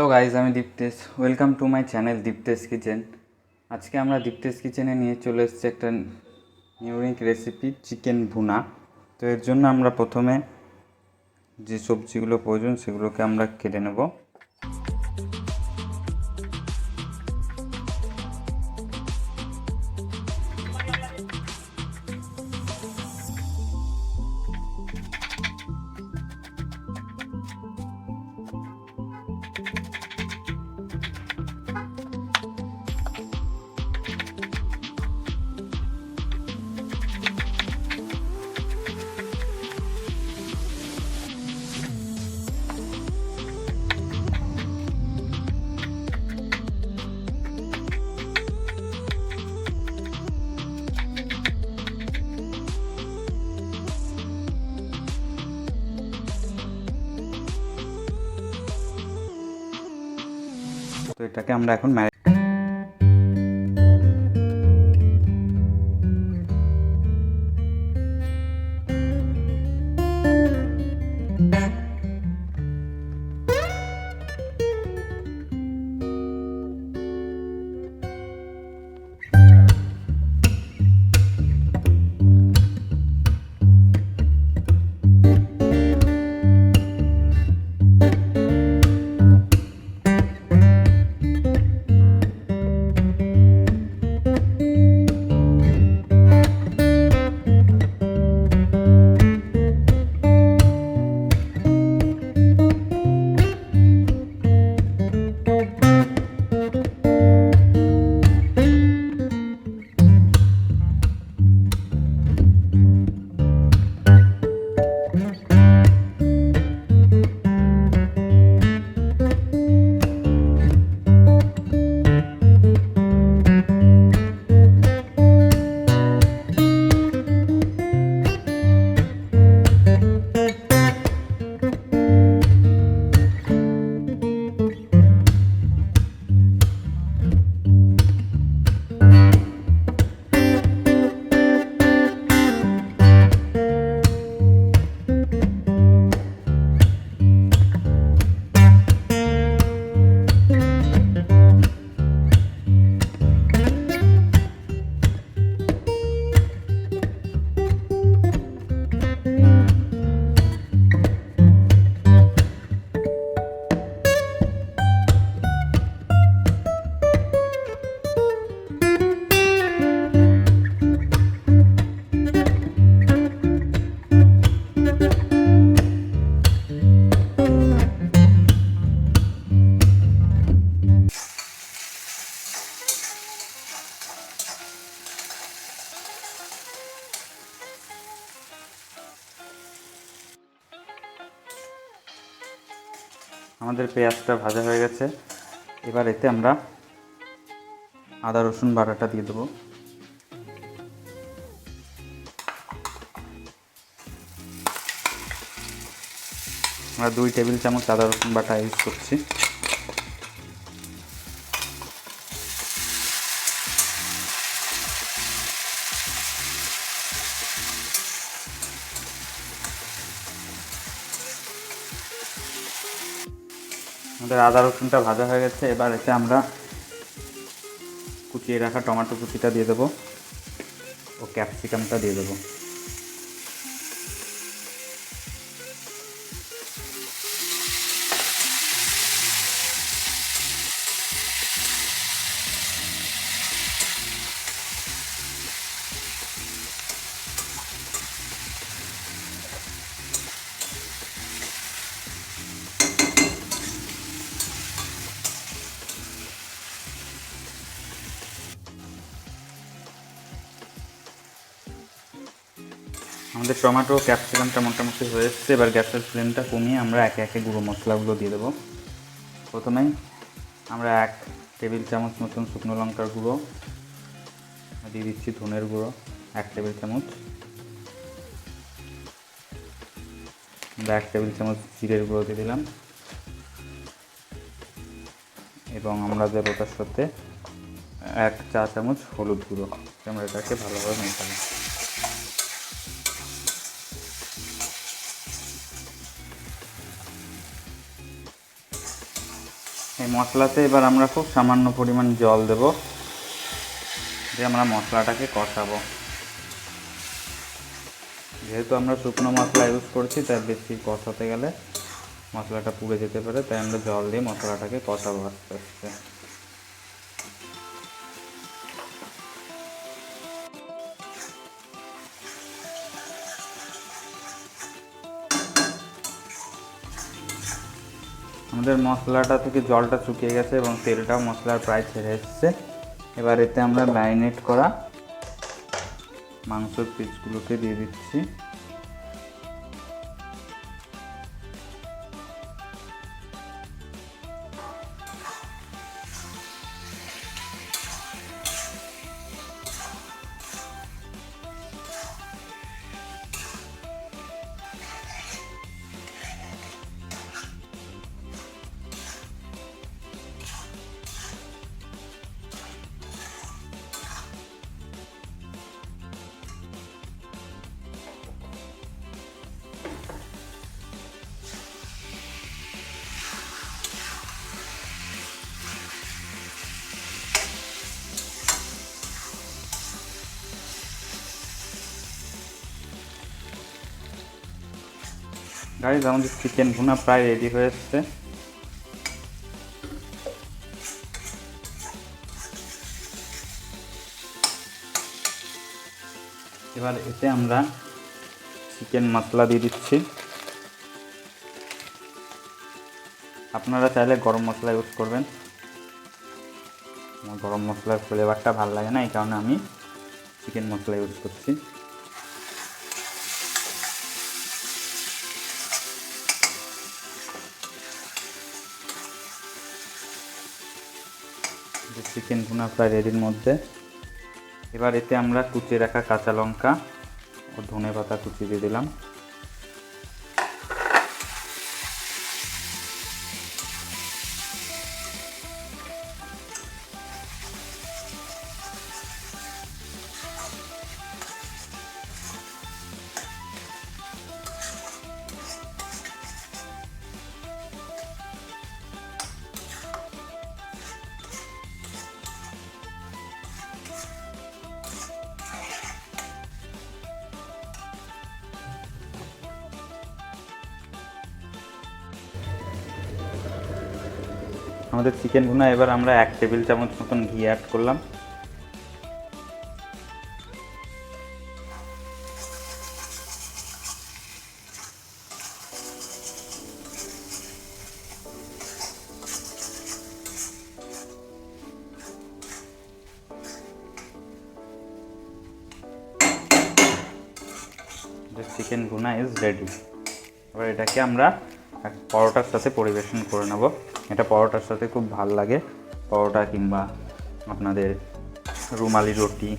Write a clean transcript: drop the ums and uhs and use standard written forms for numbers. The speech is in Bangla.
হ্যালো গাইজ, আমি Diptesh. Welcome to my channel Diptesh kitchen. আজকে আমরা দীপ্তেশ কিচেনে নিয়ে চলে এসেছি একটা ইউনিক রেসিপি, চিকেন ভুনা। তো এর জন্য আমরা প্রথমে যে সবজিগুলো প্রয়োজন সেগুলোকে আমরা কেটে নেব। তো এটাকে আমরা এখন আমাদের পেঁয়াজটা ভাজা হয়ে গেছে। এবার এতে আমরা আদা রসুন বাটাটা দিয়ে দেবো। আমরা 2 টেবিল চামচ আদা রসুন বাটা ইউজ করছি। আমাদের আদা রসুনটা ভাজা হয়ে গেছে। এবার এতে আমরা কুচিয়ে রাখা টমেটো কুচিটা দিয়ে দেবো ও ক্যাপসিকামটা দিয়ে দেবো। আমাদের টমেটো ক্যাপসিকামটা মোটামুটি হয়ে এসছে। এবার গ্যাসের ফ্লেমটা কমিয়ে আমরা একে একে গুঁড়ো মশলাগুলো দিয়ে দেবো। প্রথমেই আমরা 1 টেবিল চামচ মতন শুকনো লঙ্কার গুঁড়ো দিয়ে দিচ্ছি, ধনের গুঁড়ো 1 টেবিল চামচ, আমরা 1 টেবিল চামচ জিরের গুঁড়ো দিয়ে দিলাম এবং আমরা দেবো তার সাথে 1 চা চামচ হলুদ গুঁড়ো। আমরা এটাকে ভালোভাবে মেশাবো। এই মশলাতে এবার আমরা খুব সামান্য পরিমাণ জল দেব, দিয়ে আমরা মশলাটাকে কষাবো। যেহেতু আমরা শুকনো মশলা ইউজ করছি, তাই বেশি কষাতে গেলে মশলাটা পুড়ে যেতে পারে, তাই আমরা জল দিয়ে মশলাটাকে কষাবো আস্তে আস্তে। আমাদের মশলাটা থেকে জলটা শুকিয়ে গেছে এবং তেলটাও মশলার প্রায় ছেড়ে এসছে। এবার এতে আমরা ম্যারিনেট করা মাংসের পিসগুলোকে দিয়ে দিচ্ছি। গাইস, আমাদের চিকেন ভুনা প্রায় রেডি হয়ে এসছে। এবার এতে আমরা চিকেন মশলা দিয়ে দিচ্ছি। আপনারা চাইলে গরম মশলা ইউজ করবেন, আমার গরম মশলার ফ্লেভারটা ভালো লাগে না, এই কারণে আমি চিকেন মশলা ইউজ করছি। চিকেন ভুনা প্রায় রেডির মধ্যে। এবার এতে আমরা কুচিয়ে রাখা কাঁচা লঙ্কা ও ধনে পাতা কুচি দিয়ে দিলাম। আমাদের চিকেন ভুনা এবার আমরা 1 টেবিল চামচ মতন ঘি অ্যাড করলাম। চিকেন ভুনা ইজ রেডি। এবার এটাকে আমরা পরোটার সাথে পরিবেশন করে নেব। এটা পরোটার সাথে খুব ভালো লাগে, পরোটা কিংবা আপনাদের রুমালি রুটি